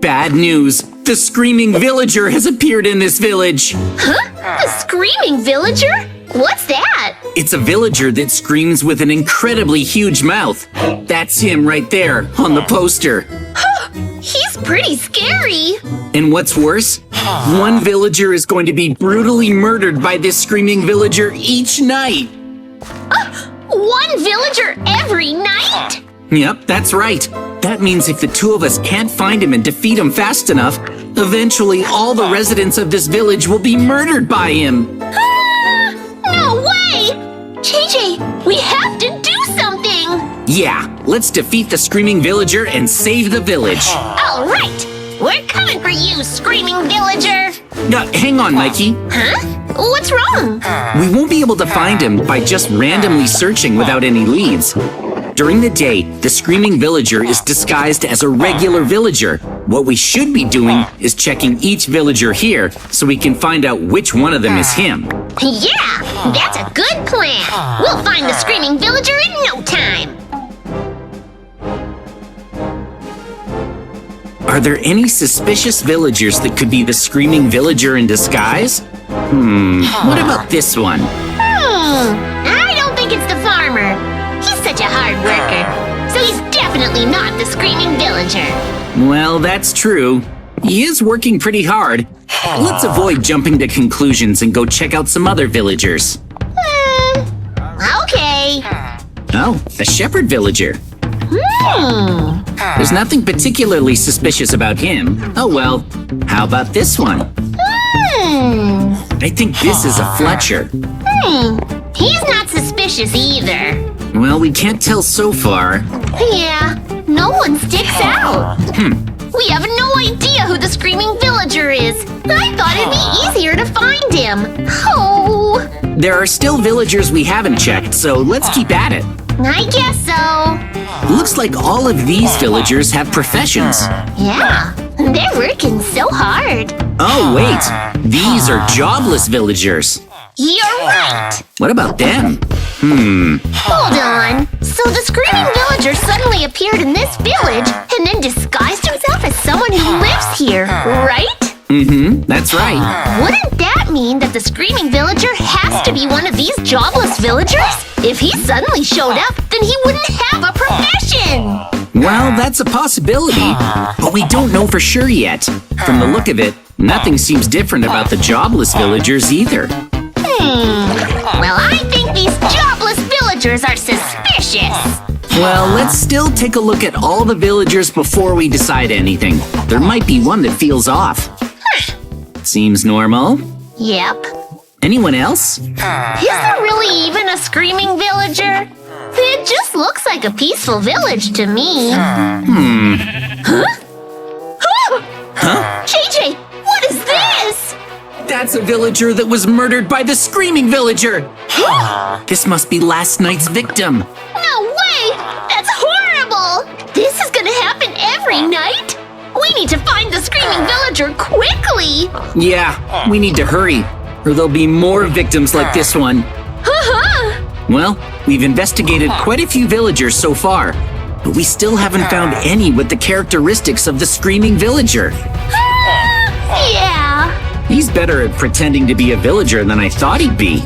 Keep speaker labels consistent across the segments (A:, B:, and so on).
A: Bad news! The screaming villager has appeared in this village!
B: Huh? A screaming villager? What's that?
A: It's a villager that screams with an incredibly huge mouth. That's him right there on the poster.
B: He's pretty scary.
A: And what's worse? One villager is going to be brutally murdered by this screaming villager each night.
B: One villager every night?
A: Yep, that's right. That means if the two of us can't find him and defeat him fast enough, eventually all the residents of this village will be murdered by him.
B: No way! JJ, we have to do something!
A: Yeah, let's defeat the screaming villager and save the village.
B: All right! We're coming for you, screaming villager!
A: Hang on, Mikey.
B: Huh? What's wrong?
A: We won't be able to find him by just randomly searching without any leads. During the day, the screaming villager is disguised as a regular villager. What we should be doing is checking each villager here so we can find out which one of them is him.
B: Yeah, that's a good plan. We'll find the screaming villager in no time.
A: Are there any suspicious villagers that could be the screaming villager in disguise? What about this one?
B: I don't think it's the farmer. He's such a hard worker, so he's definitely not the screaming villager.
A: Well, that's true. He is working pretty hard. Let's avoid jumping to conclusions and go check out some other villagers.
B: Okay.
A: Oh, a shepherd villager. There's nothing particularly suspicious about him. Oh well, how about this one? I think this is a Fletcher.
B: He's not suspicious either.
A: Well, we can't tell so far.
B: Yeah, no one sticks out. We have no idea who the screaming villager is. I thought it'd be easier to find him. Oh.
A: There are still villagers we haven't checked, so let's keep at it.
B: I guess so.
A: Looks like all of these villagers have professions.
B: Yeah, they're working so hard.
A: Oh, wait. These are jobless villagers.
B: You're right.
A: What about them?
B: Hold on. So the screaming villager suddenly appeared in this village and then disguised himself as someone who lives here, right?
A: That's right.
B: Wouldn't that mean that the screaming villager has to be one of these jobless villagers? If he suddenly showed up, then he wouldn't have a profession!
A: Well, that's a possibility, but we don't know for sure yet. From the look of it, nothing seems different about the jobless villagers either.
B: Well, I think these jobless villagers are suspicious.
A: Well, let's still take a look at all the villagers before we decide anything. There might be one that feels off. Seems normal.
B: Yep.
A: Anyone else?
B: Is there really even a screaming villager? It just looks like a peaceful village to me. JJ, what is this?
A: That's a villager that was murdered by the screaming villager! This must be last night's victim.
B: No way! That's horrible! This is gonna happen every night? We need to find the screaming villager quickly!
A: Yeah, we need to hurry, or there'll be more victims like this one. Well, we've investigated quite a few villagers so far, but we still haven't found any with the characteristics of the screaming villager.
B: Yeah.
A: He's better at pretending to be a villager than I thought he'd be.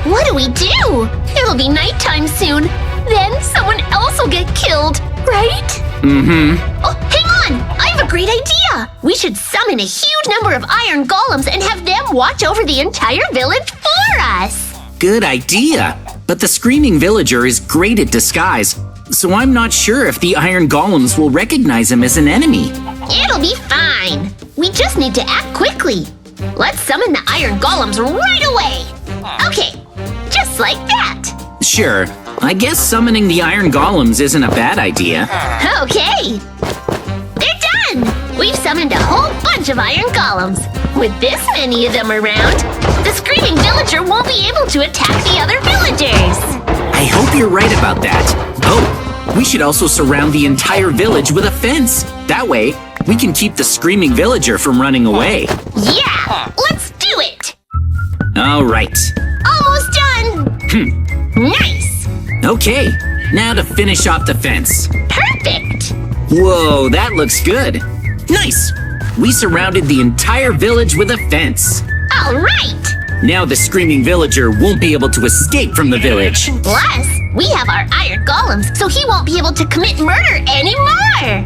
B: What do we do? It'll be nighttime soon. Then someone else will get killed, right? Oh, hang on! I have a great idea! We should summon a huge number of iron golems and have them watch over the entire village for us!
A: Good idea! But the screaming villager is great at disguise, so I'm not sure if the iron golems will recognize him as an enemy.
B: It'll be fine. We just need to act quickly. Let's summon the iron golems right away. Okay, just like that.
A: Sure, I guess summoning the iron golems isn't a bad idea.
B: Okay. They're done! We've summoned a whole bunch of iron golems. With this many of them around, the screaming villager won't be able to attack the other villagers.
A: I hope you're right about that. Oh, we should also surround the entire village with a fence. That way, we can keep the screaming villager from running away.
B: Yeah, let's do it!
A: All right.
B: Almost done! Nice!
A: Okay, now to finish off the fence.
B: Perfect!
A: Whoa, that looks good. Nice! we surrounded the entire village with a fence.
B: All right!
A: Now the screaming villager won't be able to escape from the village.
B: Plus, we have our iron golems, so he won't be able to commit murder anymore!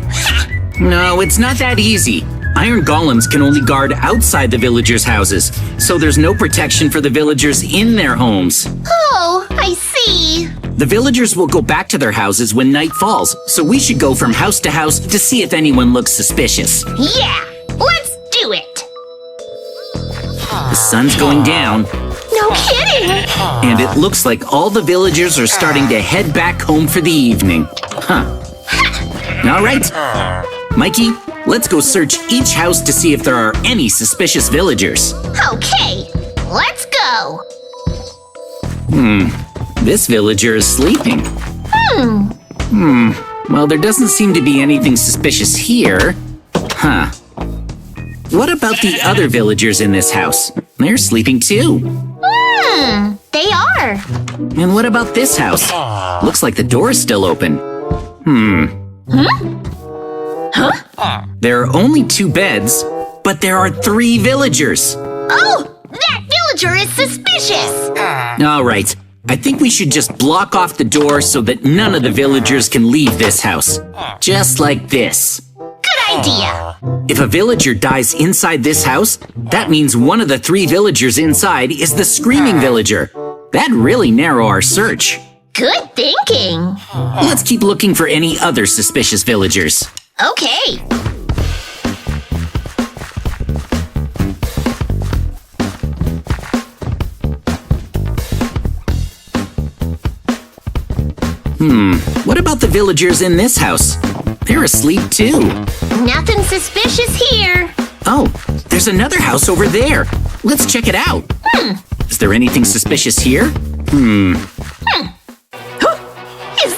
A: No, it's not that easy. Iron golems can only guard outside the villagers' houses, so there's no protection for the villagers in their homes.
B: Oh, I see.
A: The villagers will go back to their houses when night falls, so we should go from house to house to see if anyone looks suspicious.
B: Yeah, let's do it!
A: The sun's going down,
B: No kidding!
A: and it looks like all the villagers are starting to head back home for the evening. Huh. All right. Mikey, let's go search each house to see if there are any suspicious villagers.
B: Okay, let's go!
A: This villager is sleeping. Well, there doesn't seem to be anything suspicious here. Huh. What about the other villagers in this house? They're sleeping too.
B: They are.
A: And what about this house? Looks like the door is still open. There are only 2 beds, but there are 3 villagers.
B: Oh, that villager is suspicious!
A: All right, I think we should just block off the door so that none of the villagers can leave this house. Just like this.
B: Good idea!
A: If a villager dies inside this house, that means one of the 3 villagers inside is the screaming villager. That'd really narrow our search.
B: Good thinking!
A: Let's keep looking for any other suspicious villagers.
B: Okay.
A: What about the villagers in this house? They're asleep too.
B: Nothing suspicious here.
A: Oh, there's another house over there. Let's check it out. Is there anything suspicious here?
B: Is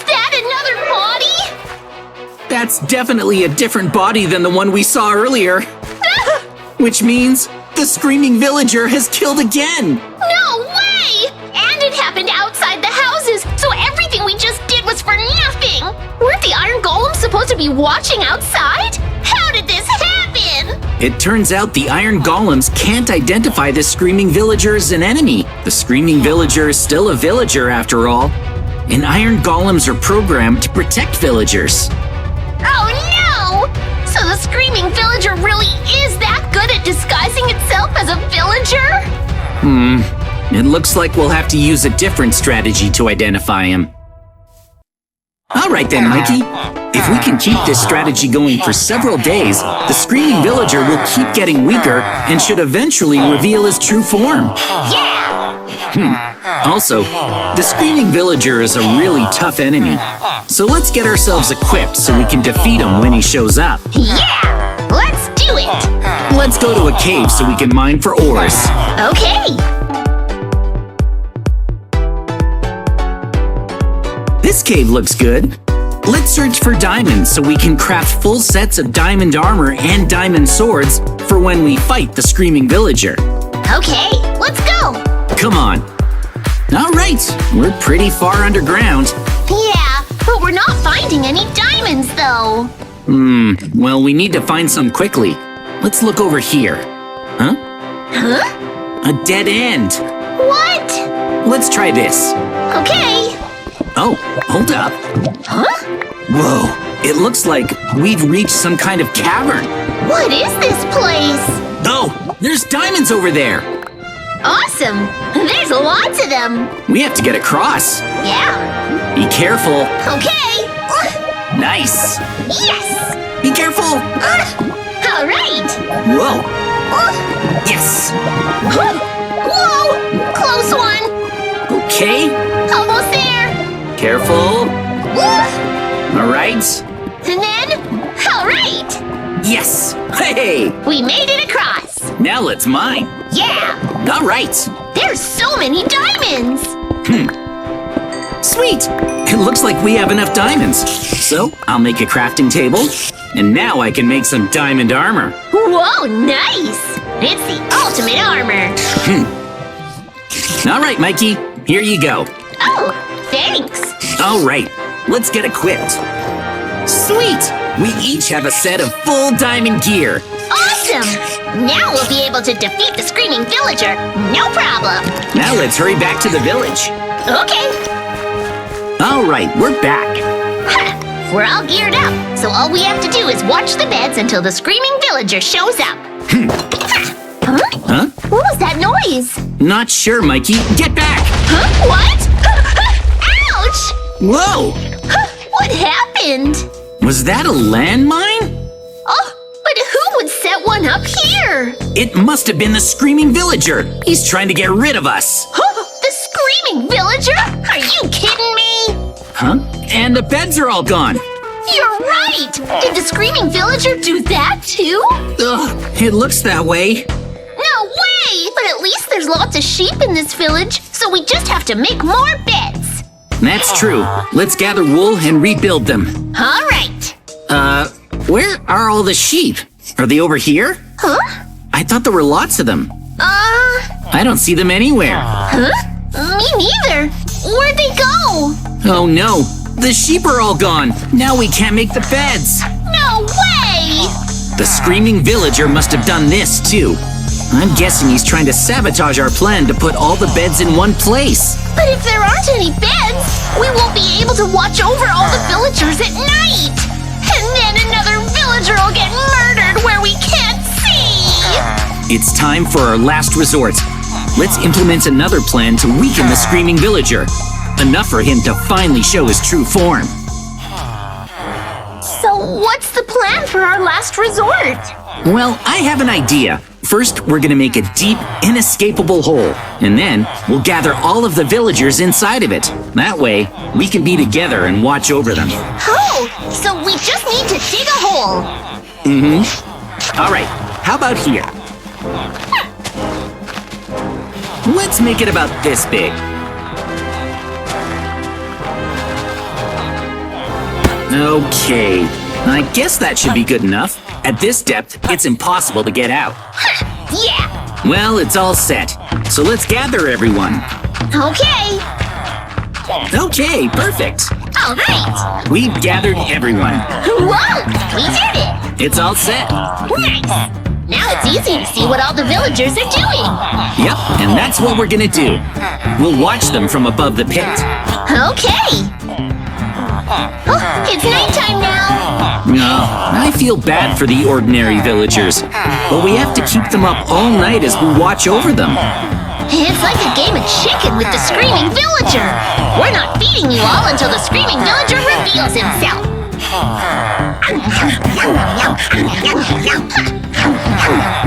B: that another body?
A: That's definitely a different body than the one we saw earlier. Which means the screaming villager has killed again.
B: No way! And it happened outside the houses, so everything we just did was for nothing! Weren't the iron golems supposed to be watching outside? How did this happen?
A: It turns out the iron golems can't identify the screaming villager as an enemy. The screaming villager is still a villager after all. And iron golems are programmed to protect villagers.
B: Oh no! So the screaming villager really is that good at disguising itself as a villager?
A: It looks like we'll have to use a different strategy to identify him. All right then, Mikey. If we can keep this strategy going for several days, the screaming villager will keep getting weaker and should eventually reveal his true form.
B: Yeah!
A: Also, the screaming villager is a really tough enemy. So let's get ourselves equipped so we can defeat him when he shows up.
B: Yeah! Let's do it!
A: Let's go to a cave so we can mine for ores.
B: Okay!
A: This cave looks good. Let's search for diamonds so we can craft full sets of diamond armor and diamond swords for when we fight the screaming villager.
B: Okay, let's go!
A: Come on. All right, we're pretty far underground.
B: Yeah, but we're not finding any diamonds though.
A: Well, we need to find some quickly. Let's look over here. Huh?
B: Huh?
A: A dead end.
B: What?
A: Let's try this.
B: Okay.
A: Oh, hold up.
B: Huh?
A: Whoa, it looks like we've reached some kind of cavern.
B: What is this place?
A: Oh, there's diamonds over there.
B: Awesome! There's lots of them!
A: We have to get across.
B: Yeah!
A: Be careful.
B: Okay!
A: Nice.
B: Yes!
A: Be careful.
B: Alright!
A: Whoa. Yes.
B: Whoa! Close one!
A: Okay.
B: Almost there!
A: Careful. All right.
B: And then, alright!
A: Yes. Hey.
B: We made it across!
A: Now let's mine.
B: Yeah!
A: All right.
B: There's so many diamonds!
A: Sweet. It looks like we have enough diamonds. So I'll make a crafting table. And now I can make some diamond armor.
B: Whoa, nice! It's the ultimate armor!
A: All right, Mikey. Here you go.
B: Oh, thanks!
A: All right. Let's get equipped. Sweet. We each have a set of full diamond gear.
B: Awesome! Awesome! Now we'll be able to defeat the screaming villager. No problem.
A: Now let's hurry back to the village.
B: Okay.
A: All right, we're back.
B: Ha! We're all geared up, so all we have to do is watch the beds until the screaming villager shows up. Huh? What was that noise?
A: Not sure, Mikey. Get back!
B: Huh? What? Ouch!
A: Whoa!
B: What happened?
A: Was that a landmine?
B: Oh, but who would set one up here?
A: It must have been the screaming villager. He's trying to get rid of us.
B: The screaming villager? Are you kidding me?
A: Huh? And the beds are all gone.
B: You're right! Did the screaming villager do that too?
A: Ugh, it looks that way.
B: No way! But at least there's lots of sheep in this village, so we just have to make more beds.
A: That's true. Let's gather wool and rebuild them.
B: All right.
A: Where are all the sheep? Are they over here?
B: Huh?
A: I thought there were lots of them. I don't see them anywhere.
B: Huh? Me neither. Where'd they go?
A: Oh no, the sheep are all gone. Now we can't make the beds.
B: No way!
A: The screaming villager must have done this too. I'm guessing he's trying to sabotage our plan to put all the beds in one place.
B: But if there aren't any beds, we won't be able to watch over all the villagers at night. And then another villager will get murdered where we can't see.
A: It's time for our last resort. Let's implement another plan to weaken the screaming villager. Enough for him to finally show his true form.
B: So what's the plan for our last resort?
A: Well, I have an idea. First, we're gonna make a deep, inescapable hole. And then, we'll gather all of the villagers inside of it. That way, we can be together and watch over them.
B: Oh, so we just need to dig a hole.
A: All right, how about here? Let's make it about this big. Okay, I guess that should be good enough. At this depth, it's impossible to get out.
B: Yeah.
A: Well, it's all set. So let's gather everyone.
B: Okay.
A: Okay, perfect.
B: All right.
A: We've gathered everyone.
B: Whoa, we did it.
A: It's all set.
B: Nice. Now it's easy to see what all the villagers are doing.
A: Yep, and that's what we're gonna do. We'll watch them from above the pit.
B: Okay. Oh, it's nighttime now.
A: No, I feel bad for the ordinary villagers, but we have to keep them up all night as we watch over them.
B: It's like a game of chicken with the screaming villager. We're not feeding you all until the screaming villager reveals himself.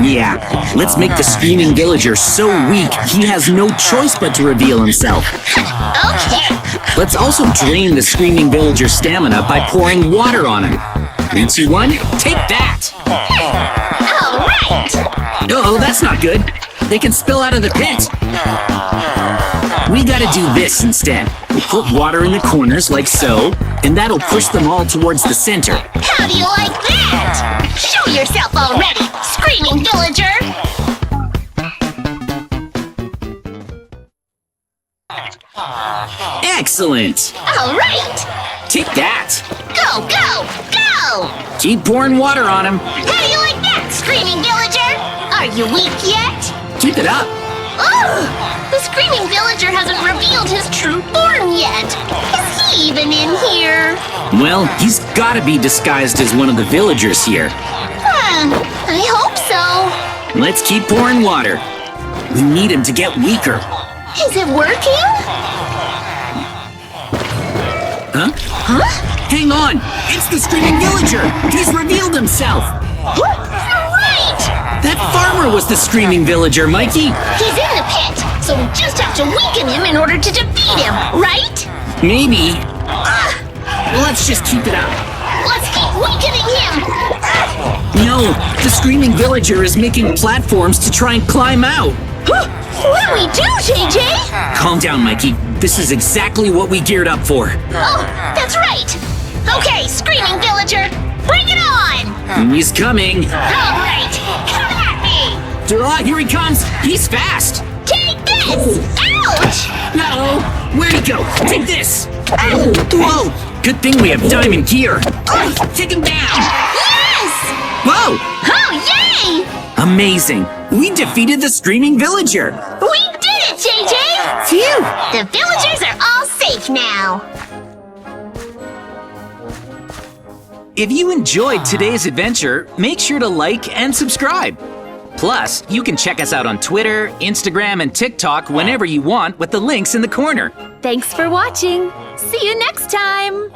A: Yeah, let's make the screaming villager so weak he has no choice but to reveal himself.
B: Okay.
A: Let's also drain the screaming villager's stamina by pouring water on him. 3, 2, 1, take that!
B: All right.
A: Uh-oh, that's not good. They can spill out of the pit. We gotta do this instead. We'll put water in the corners like so, and that'll push them all towards the center.
B: How do you like that? Show yourself already, screaming villager.
A: Excellent!
B: All right.
A: Take that!
B: Go, go, go.
A: Keep pouring water on him.
B: How do you like that, screaming villager? Are you weak yet?
A: Keep it up.
B: Ugh! The screaming villager hasn't revealed his true form yet. Is he even in here?
A: Well, he's gotta be disguised as one of the villagers here.
B: I hope so.
A: Let's keep pouring water. We need him to get weaker.
B: Is it working?
A: Huh? Hang on! It's the screaming villager! He's revealed himself!
B: You're right!
A: That farmer was the screaming villager, Mikey!
B: He's in the pit, so we just have to weaken him in order to defeat him, right?
A: Maybe. Let's just keep it up.
B: Let's keep weakening him!
A: No, the screaming villager is making platforms to try and climb out.
B: What do we do, JJ?
A: Calm down, Mikey. This is exactly what we geared up for.
B: Oh, that's right! Okay, screaming villager, bring it on!
A: He's coming.
B: All right, come at me!
A: Here he comes! He's fast!
B: Take this! Ouch!
A: No! Where'd he go? Take this! Whoa! Good thing we have diamond gear. Take him down!
B: Yes!
A: Whoa!
B: Oh, yay!
A: Amazing! We defeated the screaming villager!
B: We did it, JJ!
A: Phew!
B: The villagers are all safe now.
C: If you enjoyed today's adventure, make sure to like and subscribe. Plus, you can check us out on Twitter, Instagram, and TikTok whenever you want with the links in the corner.
D: Thanks for watching. See you next time.